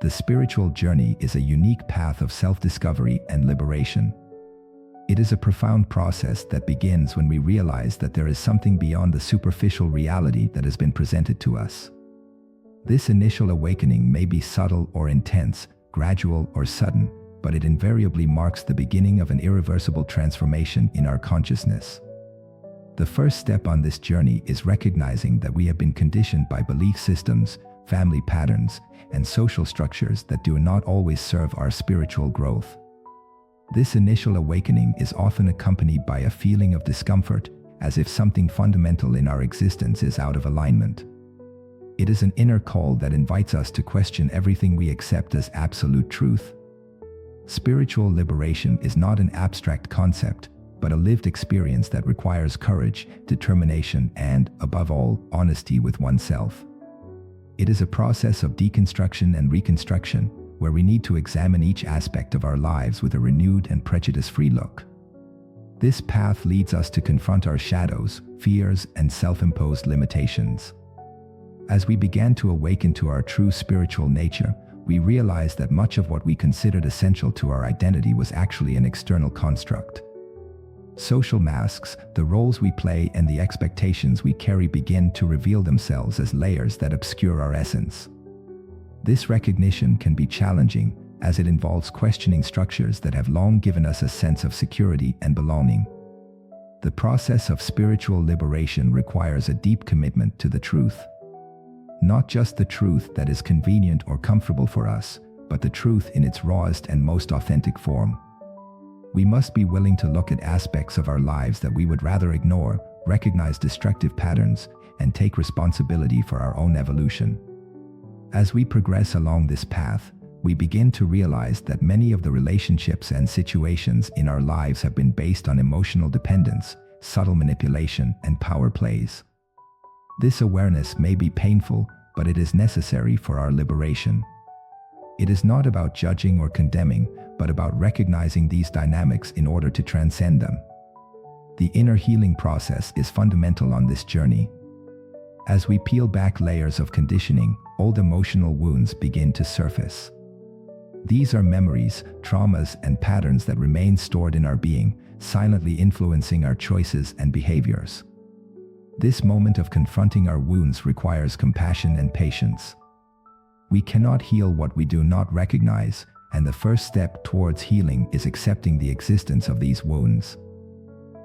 The spiritual journey is a unique path of self-discovery and liberation. It is a profound process that begins when we realize that there is something beyond the superficial reality that has been presented to us. This initial awakening may be subtle or intense, gradual or sudden, but it invariably marks the beginning of an irreversible transformation in our consciousness. The first step on this journey is recognizing that we have been conditioned by belief systems, family patterns, and social structures that do not always serve our spiritual growth. This initial awakening is often accompanied by a feeling of discomfort, as if something fundamental in our existence is out of alignment. It is an inner call that invites us to question everything we accept as absolute truth. Spiritual liberation is not an abstract concept, but a lived experience that requires courage, determination, and, above all, honesty with oneself. It is a process of deconstruction and reconstruction, where we need to examine each aspect of our lives with a renewed and prejudice-free look. This path leads us to confront our shadows, fears, and self-imposed limitations. As we began to awaken to our true spiritual nature, we realized that much of what we considered essential to our identity was actually an external construct. Social masks, the roles we play, and the expectations we carry begin to reveal themselves as layers that obscure our essence. This recognition can be challenging, as it involves questioning structures that have long given us a sense of security and belonging. The process of spiritual liberation requires a deep commitment to the truth. Not just the truth that is convenient or comfortable for us, but the truth in its rawest and most authentic form. We must be willing to look at aspects of our lives that we would rather ignore, recognize destructive patterns, and take responsibility for our own evolution. As we progress along this path, we begin to realize that many of the relationships and situations in our lives have been based on emotional dependence, subtle manipulation, and power plays. This awareness may be painful, but it is necessary for our liberation. It is not about judging or condemning, but about recognizing these dynamics in order to transcend them. The inner healing process is fundamental on this journey. As we peel back layers of conditioning, old emotional wounds begin to surface. These are memories, traumas, and patterns that remain stored in our being, silently influencing our choices and behaviors. This moment of confronting our wounds requires compassion and patience. We cannot heal what we do not recognize, and the first step towards healing is accepting the existence of these wounds.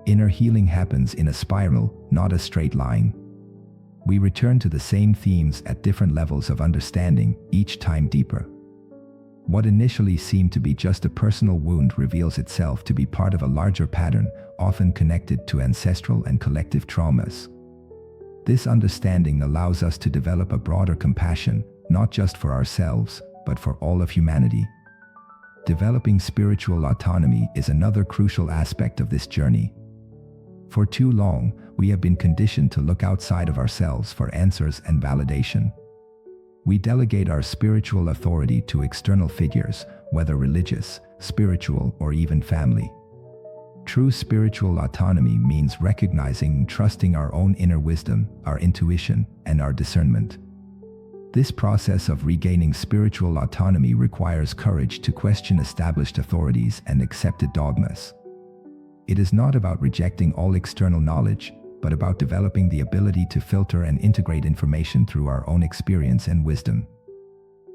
Inner healing happens in a spiral, not a straight line. We return to the same themes at different levels of understanding, each time deeper. What initially seemed to be just a personal wound reveals itself to be part of a larger pattern, often connected to ancestral and collective traumas. This understanding allows us to develop a broader compassion, not just for ourselves, but for all of humanity. Developing spiritual autonomy is another crucial aspect of this journey. For too long, we have been conditioned to look outside of ourselves for answers and validation. We delegate our spiritual authority to external figures, whether religious, spiritual, or even family. True spiritual autonomy means recognizing and trusting our own inner wisdom, our intuition, and our discernment. This process of regaining spiritual autonomy requires courage to question established authorities and accepted dogmas. It is not about rejecting all external knowledge, but about developing the ability to filter and integrate information through our own experience and wisdom.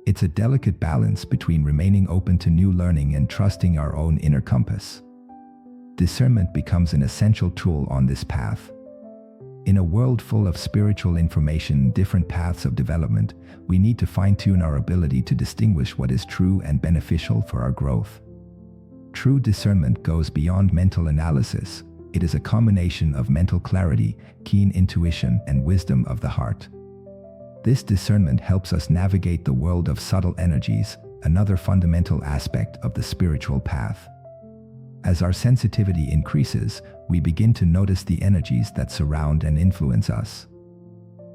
It's a delicate balance between remaining open to new learning and trusting our own inner compass. Discernment becomes an essential tool on this path. In a world full of spiritual information and different paths of development, we need to fine-tune our ability to distinguish what is true and beneficial for our growth. True discernment goes beyond mental analysis. It is a combination of mental clarity, keen intuition, and wisdom of the heart. This discernment helps us navigate the world of subtle energies, another fundamental aspect of the spiritual path. As our sensitivity increases, we begin to notice the energies that surround and influence us.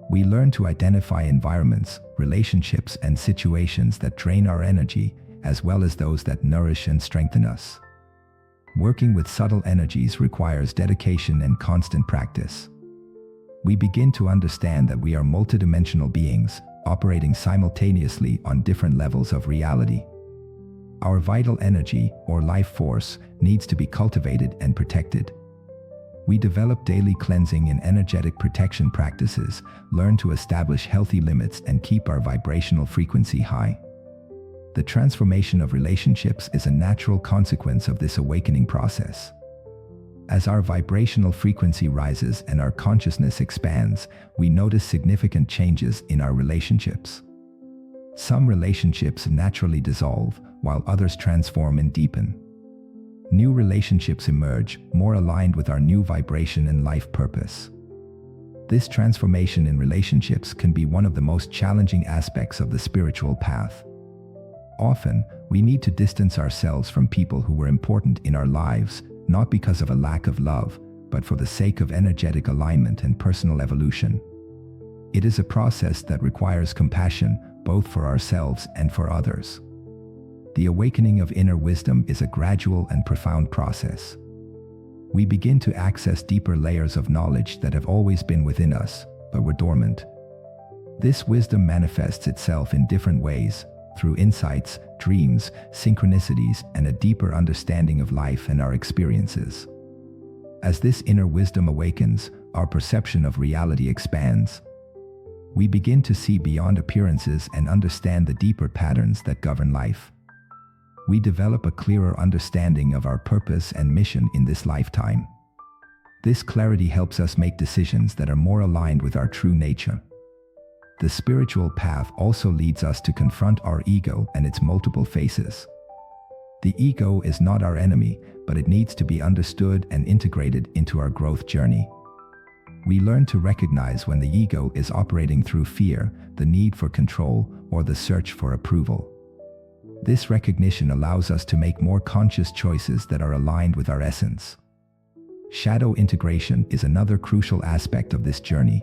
We learn to identify environments, relationships, and situations that drain our energy, as well as those that nourish and strengthen us. Working with subtle energies requires dedication and constant practice. We begin to understand that we are multidimensional beings, operating simultaneously on different levels of reality. Our vital energy, or life force, needs to be cultivated and protected. We develop daily cleansing and energetic protection practices, learn to establish healthy limits, and keep our vibrational frequency high. The transformation of relationships is a natural consequence of this awakening process. As our vibrational frequency rises and our consciousness expands, we notice significant changes in our relationships. Some relationships naturally dissolve, while others transform and deepen. New relationships emerge, more aligned with our new vibration and life purpose. This transformation in relationships can be one of the most challenging aspects of the spiritual path. Often, we need to distance ourselves from people who were important in our lives, not because of a lack of love, but for the sake of energetic alignment and personal evolution. It is a process that requires compassion, both for ourselves and for others. The awakening of inner wisdom is a gradual and profound process. We begin to access deeper layers of knowledge that have always been within us, but were dormant. This wisdom manifests itself in different ways, through insights, dreams, synchronicities, and a deeper understanding of life and our experiences. As this inner wisdom awakens, our perception of reality expands. We begin to see beyond appearances and understand the deeper patterns that govern life. We develop a clearer understanding of our purpose and mission in this lifetime. This clarity helps us make decisions that are more aligned with our true nature. The spiritual path also leads us to confront our ego and its multiple faces. The ego is not our enemy, but it needs to be understood and integrated into our growth journey. We learn to recognize when the ego is operating through fear, the need for control, or the search for approval. This recognition allows us to make more conscious choices that are aligned with our essence. Shadow integration is another crucial aspect of this journey.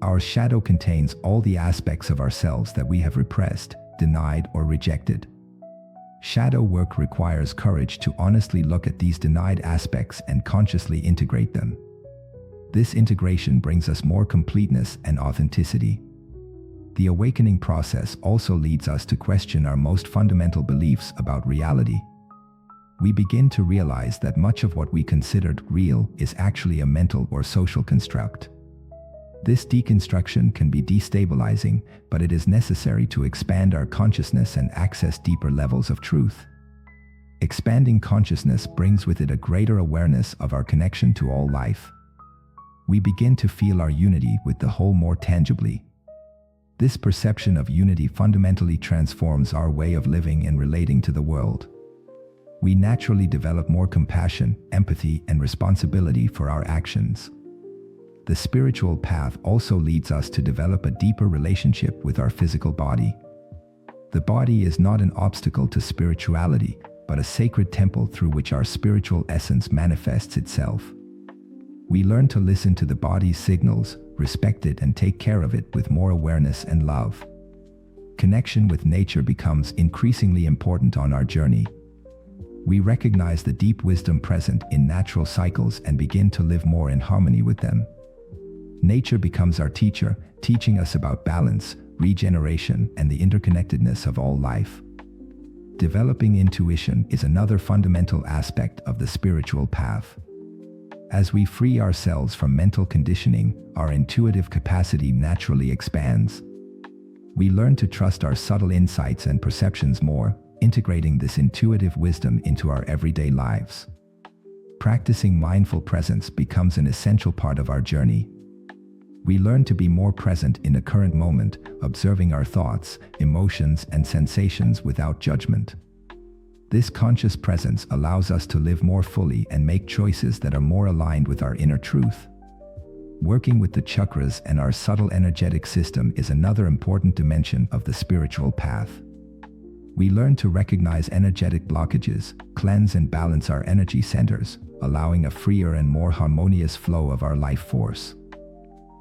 Our shadow contains all the aspects of ourselves that we have repressed, denied, or rejected. Shadow work requires courage to honestly look at these denied aspects and consciously integrate them. This integration brings us more completeness and authenticity. The awakening process also leads us to question our most fundamental beliefs about reality. We begin to realize that much of what we considered real is actually a mental or social construct. This deconstruction can be destabilizing, but it is necessary to expand our consciousness and access deeper levels of truth. Expanding consciousness brings with it a greater awareness of our connection to all life. We begin to feel our unity with the whole more tangibly. This perception of unity fundamentally transforms our way of living and relating to the world. We naturally develop more compassion, empathy, and responsibility for our actions. The spiritual path also leads us to develop a deeper relationship with our physical body. The body is not an obstacle to spirituality, but a sacred temple through which our spiritual essence manifests itself. We learn to listen to the body's signals, respect it, and take care of it with more awareness and love. Connection with nature becomes increasingly important on our journey. We recognize the deep wisdom present in natural cycles and begin to live more in harmony with them. Nature becomes our teacher, teaching us about balance, regeneration, and the interconnectedness of all life. Developing intuition is another fundamental aspect of the spiritual path. As we free ourselves from mental conditioning, our intuitive capacity naturally expands. We learn to trust our subtle insights and perceptions more, integrating this intuitive wisdom into our everyday lives. Practicing mindful presence becomes an essential part of our journey. We learn to be more present in the current moment, observing our thoughts, emotions, and sensations without judgment. This conscious presence allows us to live more fully and make choices that are more aligned with our inner truth. Working with the chakras and our subtle energetic system is another important dimension of the spiritual path. We learn to recognize energetic blockages, cleanse and balance our energy centers, allowing a freer and more harmonious flow of our life force.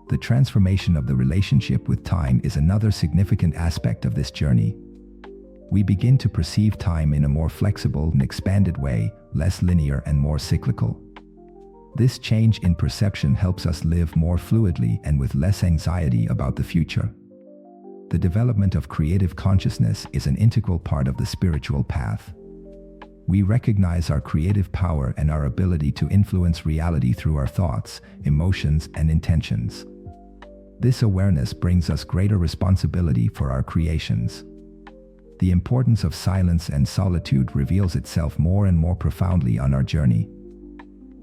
The transformation of the relationship with time is another significant aspect of this journey. We begin to perceive time in a more flexible and expanded way, less linear and more cyclical. This change in perception helps us live more fluidly and with less anxiety about the future. The development of creative consciousness is an integral part of the spiritual path. We recognize our creative power and our ability to influence reality through our thoughts, emotions, and intentions. This awareness brings us greater responsibility for our creations. The importance of silence and solitude reveals itself more and more profoundly on our journey.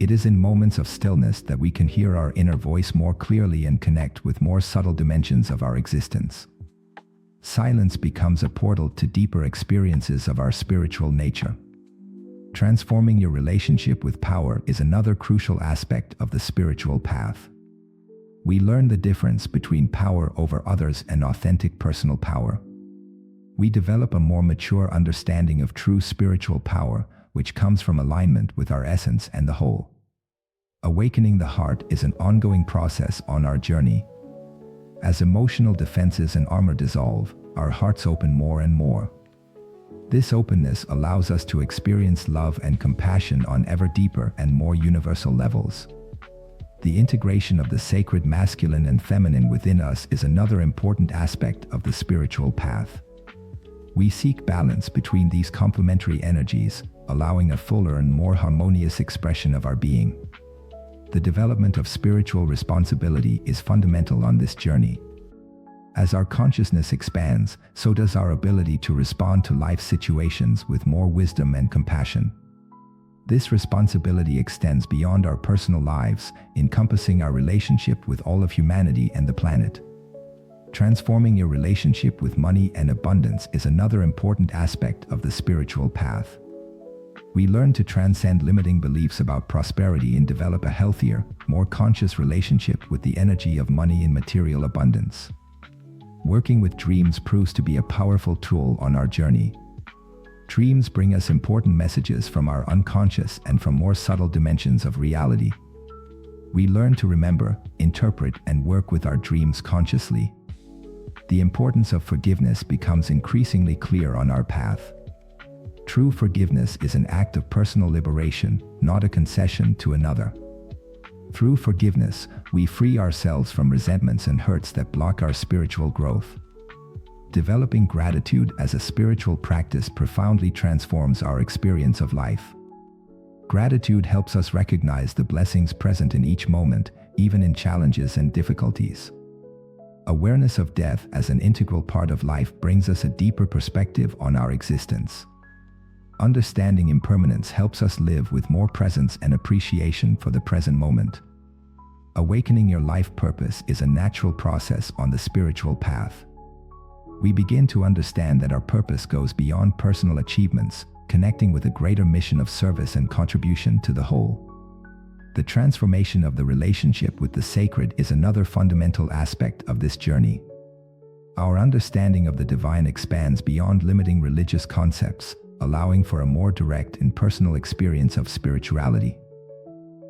It is in moments of stillness that we can hear our inner voice more clearly and connect with more subtle dimensions of our existence. Silence becomes a portal to deeper experiences of our spiritual nature. Transforming your relationship with power is another crucial aspect of the spiritual path. We learn the difference between power over others and authentic personal power. We develop a more mature understanding of true spiritual power, which comes from alignment with our essence and the whole. Awakening the heart is an ongoing process on our journey. As emotional defenses and armor dissolve, our hearts open more and more. This openness allows us to experience love and compassion on ever deeper and more universal levels. The integration of the sacred masculine and feminine within us is another important aspect of the spiritual path. We seek balance between these complementary energies, allowing a fuller and more harmonious expression of our being. The development of spiritual responsibility is fundamental on this journey. As our consciousness expands, so does our ability to respond to life situations with more wisdom and compassion. This responsibility extends beyond our personal lives, encompassing our relationship with all of humanity and the planet. Transforming your relationship with money and abundance is another important aspect of the spiritual path. We learn to transcend limiting beliefs about prosperity and develop a healthier, more conscious relationship with the energy of money and material abundance. Working with dreams proves to be a powerful tool on our journey. Dreams bring us important messages from our unconscious and from more subtle dimensions of reality. We learn to remember, interpret, and work with our dreams consciously. The importance of forgiveness becomes increasingly clear on our path. True forgiveness is an act of personal liberation, not a concession to another. Through forgiveness, we free ourselves from resentments and hurts that block our spiritual growth. Developing gratitude as a spiritual practice profoundly transforms our experience of life. Gratitude helps us recognize the blessings present in each moment, even in challenges and difficulties. Awareness of death as an integral part of life brings us a deeper perspective on our existence. Understanding impermanence helps us live with more presence and appreciation for the present moment. Awakening your life purpose is a natural process on the spiritual path. We begin to understand that our purpose goes beyond personal achievements, connecting with a greater mission of service and contribution to the whole. The transformation of the relationship with the sacred is another fundamental aspect of this journey. Our understanding of the divine expands beyond limiting religious concepts, allowing for a more direct and personal experience of spirituality.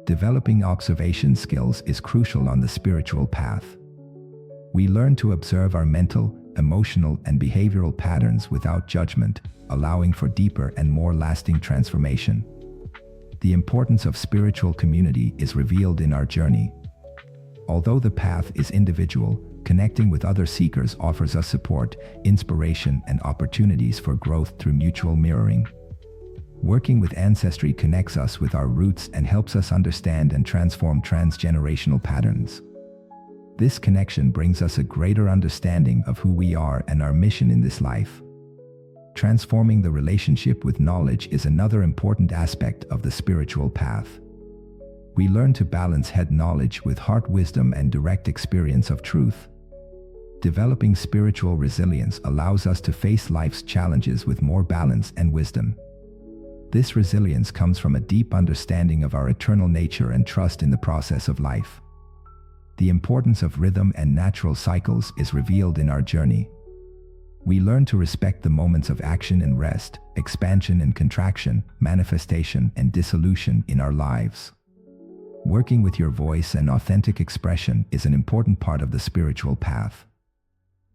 Developing observation skills is crucial on the spiritual path. We learn to observe our mental, emotional, and behavioral patterns without judgment, allowing for deeper and more lasting transformation. The importance of spiritual community is revealed in our journey. Although the path is individual, connecting with other seekers offers us support, inspiration, and opportunities for growth through mutual mirroring. Working with ancestry connects us with our roots and helps us understand and transform transgenerational patterns. This connection brings us a greater understanding of who we are and our mission in this life. Transforming the relationship with knowledge is another important aspect of the spiritual path. We learn to balance head knowledge with heart wisdom and direct experience of truth. Developing spiritual resilience allows us to face life's challenges with more balance and wisdom. This resilience comes from a deep understanding of our eternal nature and trust in the process of life. The importance of rhythm and natural cycles is revealed in our journey. We learn to respect the moments of action and rest, expansion and contraction, manifestation and dissolution in our lives. Working with your voice and authentic expression is an important part of the spiritual path.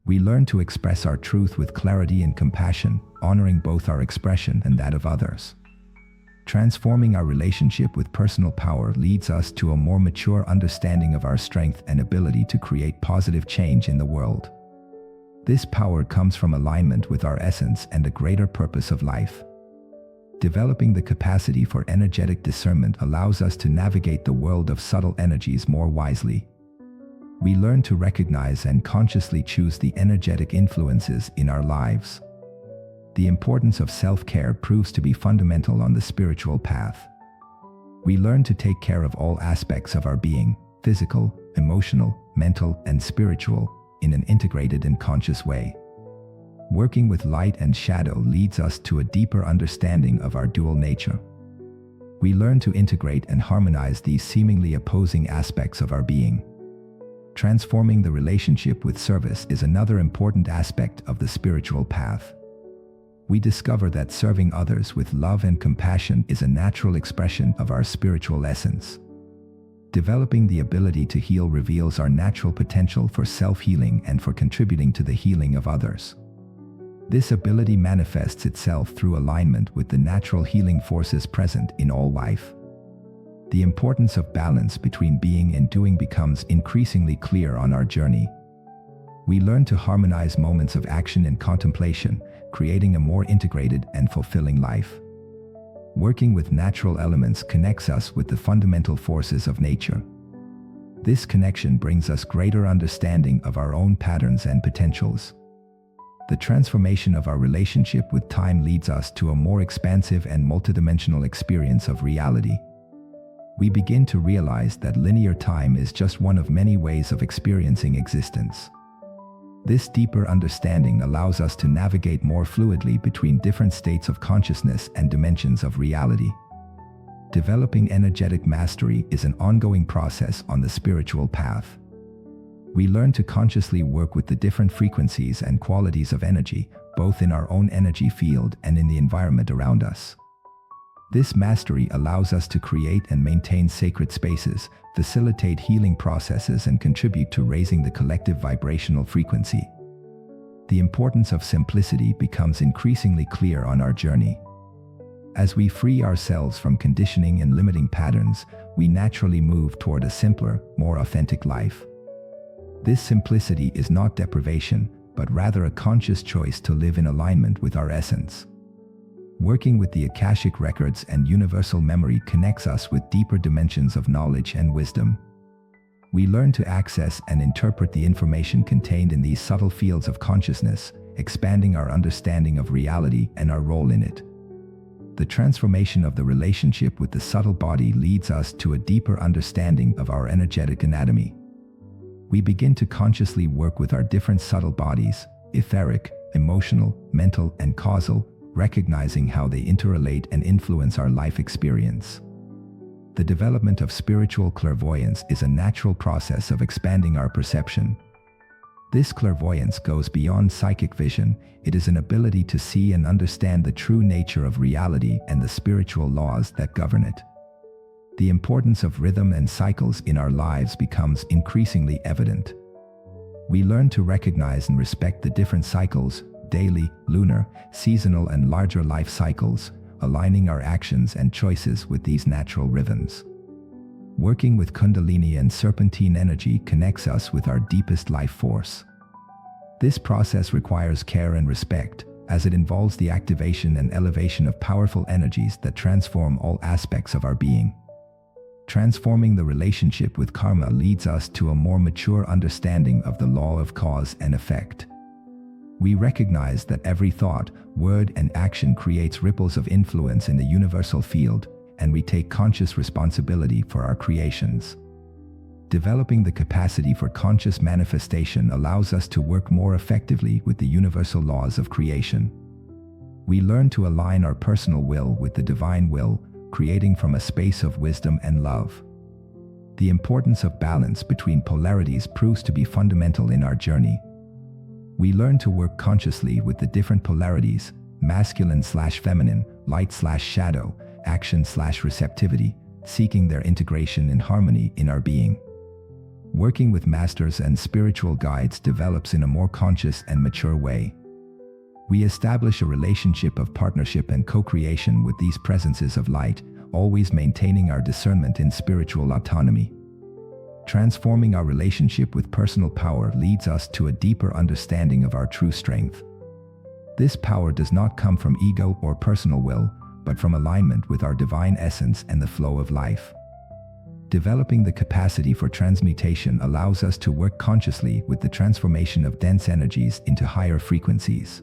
We learn to express our truth with clarity and compassion, honoring both our expression and that of others. Transforming our relationship with personal power leads us to a more mature understanding of our strength and ability to create positive change in the world. This power comes from alignment with our essence and the greater purpose of life. Developing the capacity for energetic discernment allows us to navigate the world of subtle energies more wisely. We learn to recognize and consciously choose the energetic influences in our lives. The importance of self-care proves to be fundamental on the spiritual path. We learn to take care of all aspects of our being, physical, emotional, mental, and spiritual, in an integrated and conscious way. Working with light and shadow leads us to a deeper understanding of our dual nature. We learn to integrate and harmonize these seemingly opposing aspects of our being. Transforming the relationship with service is another important aspect of the spiritual path. We discover that serving others with love and compassion is a natural expression of our spiritual essence. Developing the ability to heal reveals our natural potential for self-healing and for contributing to the healing of others. This ability manifests itself through alignment with the natural healing forces present in all life. The importance of balance between being and doing becomes increasingly clear on our journey. We learn to harmonize moments of action and contemplation, creating a more integrated and fulfilling life. Working with natural elements connects us with the fundamental forces of nature. This connection brings us greater understanding of our own patterns and potentials. The transformation of our relationship with time leads us to a more expansive and multidimensional experience of reality. We begin to realize that linear time is just one of many ways of experiencing existence. This deeper understanding allows us to navigate more fluidly between different states of consciousness and dimensions of reality. Developing energetic mastery is an ongoing process on the spiritual path. We learn to consciously work with the different frequencies and qualities of energy, both in our own energy field and in the environment around us. This mastery allows us to create and maintain sacred spaces, facilitate healing processes, and contribute to raising the collective vibrational frequency. The importance of simplicity becomes increasingly clear on our journey. As we free ourselves from conditioning and limiting patterns, we naturally move toward a simpler, more authentic life. This simplicity is not deprivation, but rather a conscious choice to live in alignment with our essence. Working with the Akashic records and universal memory connects us with deeper dimensions of knowledge and wisdom. We learn to access and interpret the information contained in these subtle fields of consciousness, expanding our understanding of reality and our role in it. The transformation of the relationship with the subtle body leads us to a deeper understanding of our energetic anatomy. We begin to consciously work with our different subtle bodies, etheric, emotional, mental, and causal, recognizing how they interrelate and influence our life experience. The development of spiritual clairvoyance is a natural process of expanding our perception. This clairvoyance goes beyond psychic vision. It is an ability to see and understand the true nature of reality and the spiritual laws that govern it. The importance of rhythm and cycles in our lives becomes increasingly evident. We learn to recognize and respect the different cycles, daily, lunar, seasonal, and larger life cycles, aligning our actions and choices with these natural rhythms. Working with Kundalini and serpentine energy connects us with our deepest life force. This process requires care and respect, as it involves the activation and elevation of powerful energies that transform all aspects of our being. Transforming the relationship with karma leads us to a more mature understanding of the law of cause and effect. We recognize that every thought, word, and action creates ripples of influence in the universal field, and we take conscious responsibility for our creations. Developing the capacity for conscious manifestation allows us to work more effectively with the universal laws of creation. We learn to align our personal will with the divine will, creating from a space of wisdom and love. The importance of balance between polarities proves to be fundamental in our journey. We learn to work consciously with the different polarities, masculine/feminine, light/shadow, action/receptivity, seeking their integration and harmony in our being. Working with masters and spiritual guides develops in a more conscious and mature way. We establish a relationship of partnership and co-creation with these presences of light, always maintaining our discernment in spiritual autonomy. Transforming our relationship with personal power leads us to a deeper understanding of our true strength. This power does not come from ego or personal will, but from alignment with our divine essence and the flow of life. Developing the capacity for transmutation allows us to work consciously with the transformation of dense energies into higher frequencies.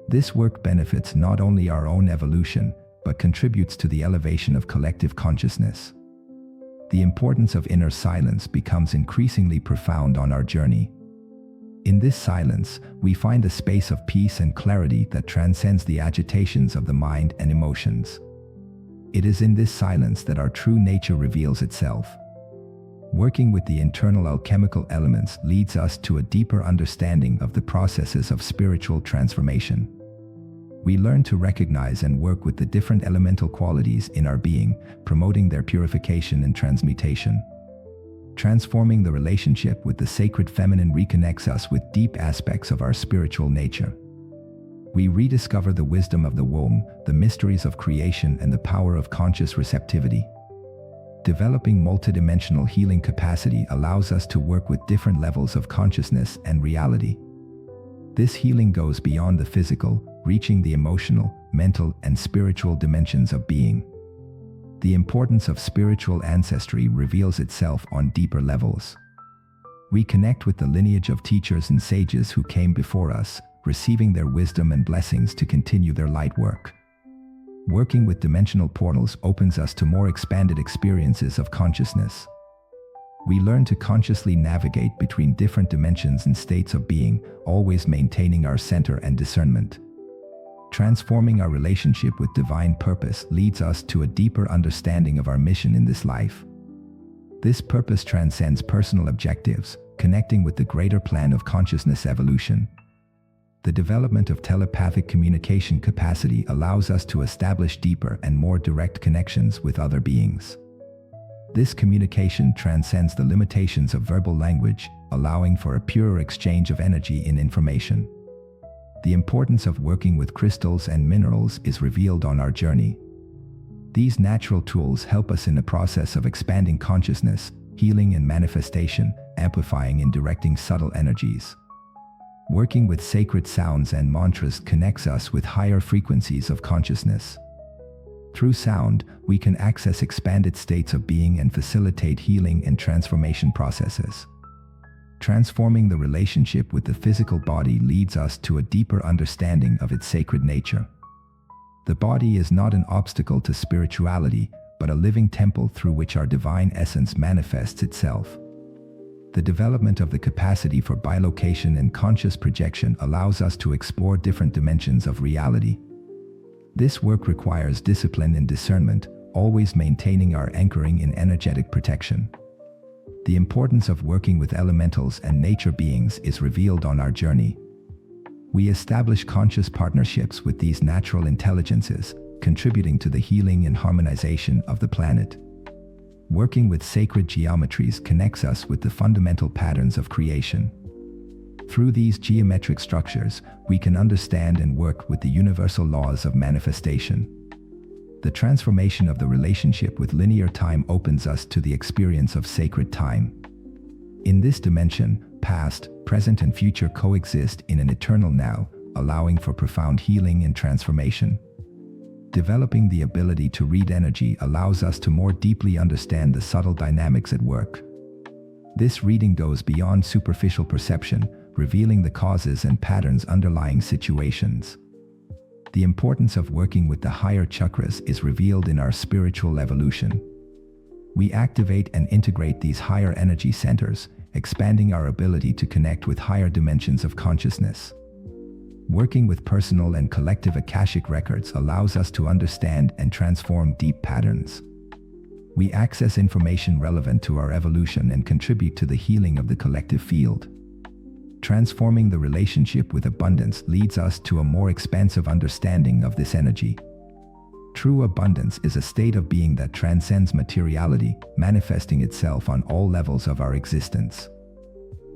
This work benefits not only our own evolution, but contributes to the elevation of collective consciousness. The importance of inner silence becomes increasingly profound on our journey. In this silence, we find a space of peace and clarity that transcends the agitations of the mind and emotions. It is in this silence that our true nature reveals itself. Working with the internal alchemical elements leads us to a deeper understanding of the processes of spiritual transformation. We learn to recognize and work with the different elemental qualities in our being, promoting their purification and transmutation. Transforming the relationship with the sacred feminine reconnects us with deep aspects of our spiritual nature. We rediscover the wisdom of the womb, the mysteries of creation, and the power of conscious receptivity. Developing multidimensional healing capacity allows us to work with different levels of consciousness and reality. This healing goes beyond the physical, reaching the emotional, mental, and spiritual dimensions of being. The importance of spiritual ancestry reveals itself on deeper levels. We connect with the lineage of teachers and sages who came before us, receiving their wisdom and blessings to continue their light work. Working with dimensional portals opens us to more expanded experiences of consciousness. We learn to consciously navigate between different dimensions and states of being, always maintaining our center and discernment. Transforming our relationship with divine purpose leads us to a deeper understanding of our mission in this life. This purpose transcends personal objectives, connecting with the greater plan of consciousness evolution. The development of telepathic communication capacity allows us to establish deeper and more direct connections with other beings. This communication transcends the limitations of verbal language, allowing for a purer exchange of energy in information. The importance of working with crystals and minerals is revealed on our journey. These natural tools help us in the process of expanding consciousness, healing and manifestation, amplifying and directing subtle energies. Working with sacred sounds and mantras connects us with higher frequencies of consciousness. Through sound, we can access expanded states of being and facilitate healing and transformation processes. Transforming the relationship with the physical body leads us to a deeper understanding of its sacred nature. The body is not an obstacle to spirituality, but a living temple through which our divine essence manifests itself. The development of the capacity for bilocation and conscious projection allows us to explore different dimensions of reality. This work requires discipline and discernment, always maintaining our anchoring in energetic protection. The importance of working with elementals and nature beings is revealed on our journey. We establish conscious partnerships with these natural intelligences, contributing to the healing and harmonization of the planet. Working with sacred geometries connects us with the fundamental patterns of creation. Through these geometric structures, we can understand and work with the universal laws of manifestation. The transformation of the relationship with linear time opens us to the experience of sacred time. In this dimension, past, present, and future coexist in an eternal now, allowing for profound healing and transformation. Developing the ability to read energy allows us to more deeply understand the subtle dynamics at work. This reading goes beyond superficial perception, revealing the causes and patterns underlying situations. The importance of working with the higher chakras is revealed in our spiritual evolution. We activate and integrate these higher energy centers, expanding our ability to connect with higher dimensions of consciousness. Working with personal and collective Akashic records allows us to understand and transform deep patterns. We access information relevant to our evolution and contribute to the healing of the collective field. Transforming the relationship with abundance leads us to a more expansive understanding of this energy. True abundance is a state of being that transcends materiality, manifesting itself on all levels of our existence.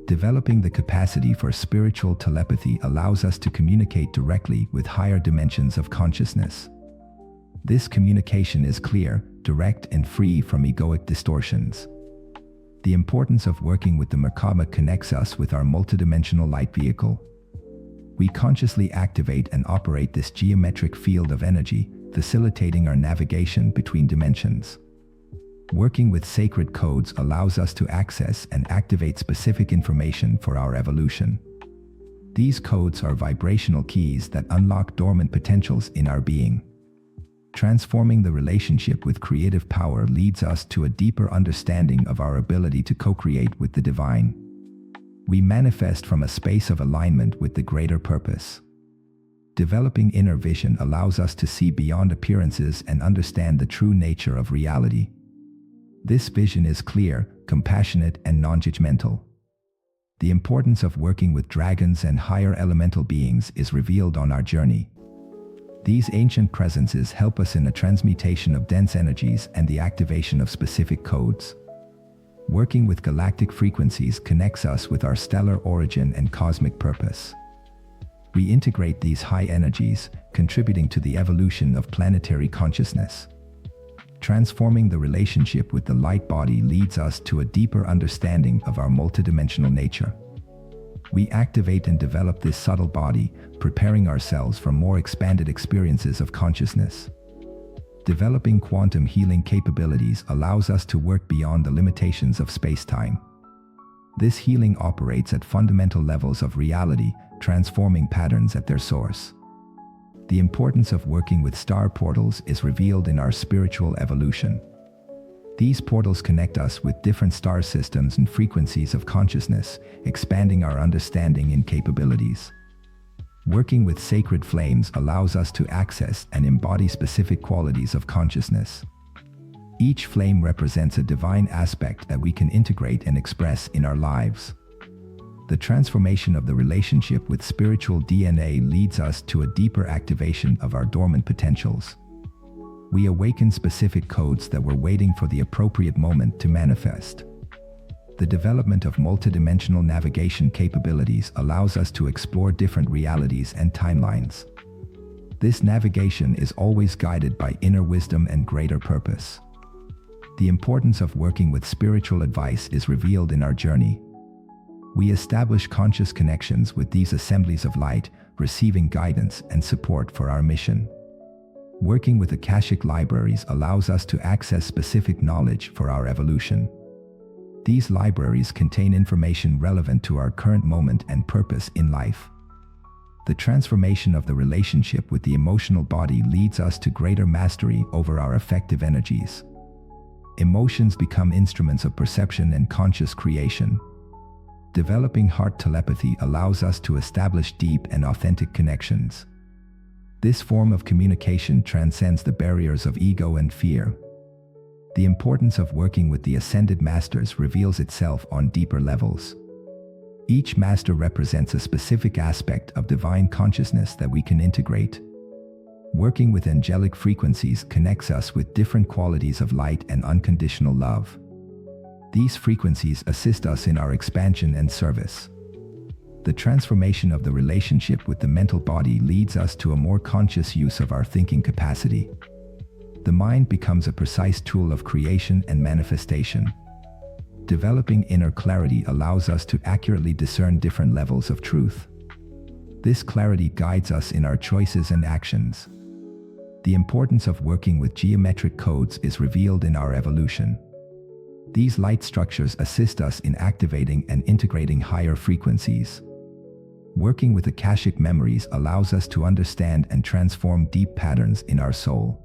Developing the capacity for spiritual telepathy allows us to communicate directly with higher dimensions of consciousness. This communication is clear, direct, and free from egoic distortions. The importance of working with the Merkaba connects us with our multidimensional light vehicle. We consciously activate and operate this geometric field of energy, facilitating our navigation between dimensions. Working with sacred codes allows us to access and activate specific information for our evolution. These codes are vibrational keys that unlock dormant potentials in our being. Transforming the relationship with creative power leads us to a deeper understanding of our ability to co-create with the divine. We manifest from a space of alignment with the greater purpose. Developing inner vision allows us to see beyond appearances and understand the true nature of reality. This vision is clear, compassionate, and non-judgmental. The importance of working with dragons and higher elemental beings is revealed on our journey. These ancient presences help us in the transmutation of dense energies and the activation of specific codes. Working with galactic frequencies connects us with our stellar origin and cosmic purpose. We integrate these high energies, contributing to the evolution of planetary consciousness. Transforming the relationship with the light body leads us to a deeper understanding of our multidimensional nature. We activate and develop this subtle body, preparing ourselves for more expanded experiences of consciousness. Developing quantum healing capabilities allows us to work beyond the limitations of space-time. This healing operates at fundamental levels of reality, transforming patterns at their source. The importance of working with star portals is revealed in our spiritual evolution. These portals connect us with different star systems and frequencies of consciousness, expanding our understanding and capabilities. Working with sacred flames allows us to access and embody specific qualities of consciousness. Each flame represents a divine aspect that we can integrate and express in our lives. The transformation of the relationship with spiritual DNA leads us to a deeper activation of our dormant potentials. We awaken specific codes that were waiting for the appropriate moment to manifest. The development of multidimensional navigation capabilities allows us to explore different realities and timelines. This navigation is always guided by inner wisdom and greater purpose. The importance of working with spiritual advice is revealed in our journey. We establish conscious connections with these assemblies of light, receiving guidance and support for our mission. Working with Akashic libraries allows us to access specific knowledge for our evolution. These libraries contain information relevant to our current moment and purpose in life. The transformation of the relationship with the emotional body leads us to greater mastery over our affective energies. Emotions become instruments of perception and conscious creation. Developing heart telepathy allows us to establish deep and authentic connections. This form of communication transcends the barriers of ego and fear. The importance of working with the ascended masters reveals itself on deeper levels. Each master represents a specific aspect of divine consciousness that we can integrate. Working with angelic frequencies connects us with different qualities of light and unconditional love. These frequencies assist us in our expansion and service. The transformation of the relationship with the mental body leads us to a more conscious use of our thinking capacity. The mind becomes a precise tool of creation and manifestation. Developing inner clarity allows us to accurately discern different levels of truth. This clarity guides us in our choices and actions. The importance of working with geometric codes is revealed in our evolution. These light structures assist us in activating and integrating higher frequencies. Working with Akashic memories allows us to understand and transform deep patterns in our soul.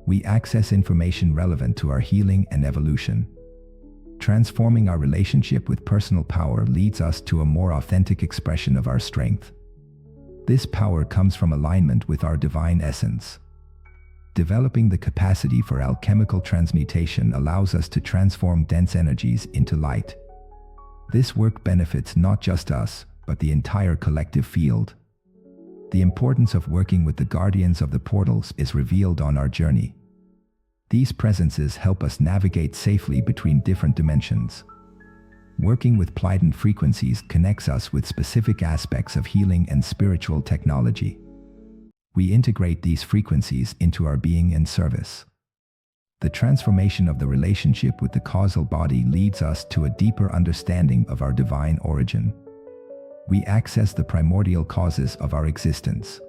We access information relevant to our healing and evolution. Transforming our relationship with personal power leads us to a more authentic expression of our strength. This power comes from alignment with our divine essence. Developing the capacity for alchemical transmutation allows us to transform dense energies into light. This work benefits not just us, but the entire collective field. The importance of working with the guardians of the portals is revealed on our journey. These presences help us navigate safely between different dimensions. Working with Pleiadian frequencies connects us with specific aspects of healing and spiritual technology. We integrate these frequencies into our being and service. The transformation of the relationship with the causal body leads us to a deeper understanding of our divine origin. We access the primordial causes of our existence.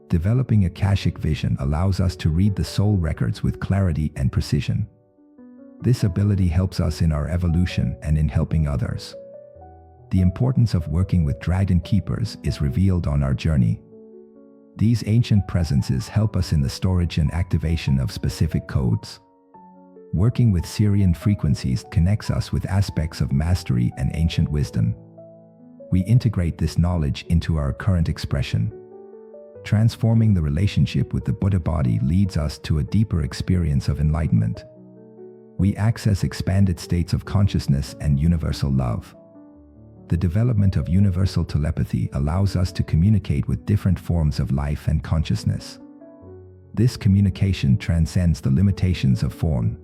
Developing Akashic vision allows us to read the soul records with clarity and precision. This ability helps us in our evolution and in helping others. The importance of working with dragon keepers is revealed on our journey. These ancient presences help us in the storage and activation of specific codes. Working with Syrian frequencies connects us with aspects of mastery and ancient wisdom. We integrate this knowledge into our current expression. Transforming the relationship with the Buddha body leads us to a deeper experience of enlightenment. We access expanded states of consciousness and universal love. The development of universal telepathy allows us to communicate with different forms of life and consciousness. This communication transcends the limitations of form.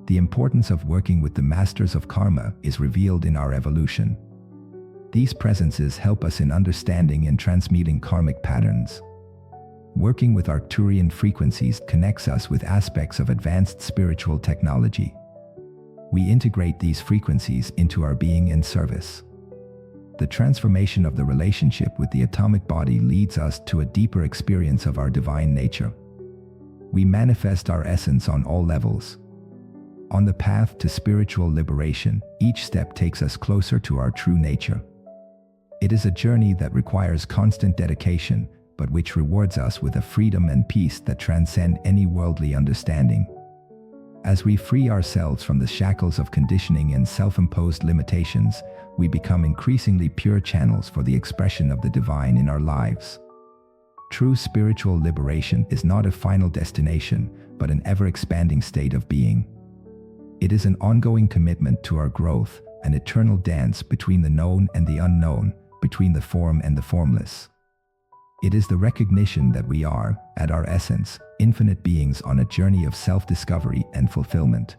The importance of working with the masters of karma is revealed in our evolution. These presences help us in understanding and transmuting karmic patterns. Working with Arcturian frequencies connects us with aspects of advanced spiritual technology. We integrate these frequencies into our being and service. The transformation of the relationship with the atomic body leads us to a deeper experience of our divine nature. We manifest our essence on all levels. On the path to spiritual liberation, each step takes us closer to our true nature. It is a journey that requires constant dedication, but which rewards us with a freedom and peace that transcend any worldly understanding. As we free ourselves from the shackles of conditioning and self-imposed limitations, we become increasingly pure channels for the expression of the divine in our lives. True spiritual liberation is not a final destination, but an ever-expanding state of being. It is an ongoing commitment to our growth, an eternal dance between the known and the unknown, between the form and the formless. It is the recognition that we are, at our essence, infinite beings on a journey of self-discovery and fulfillment.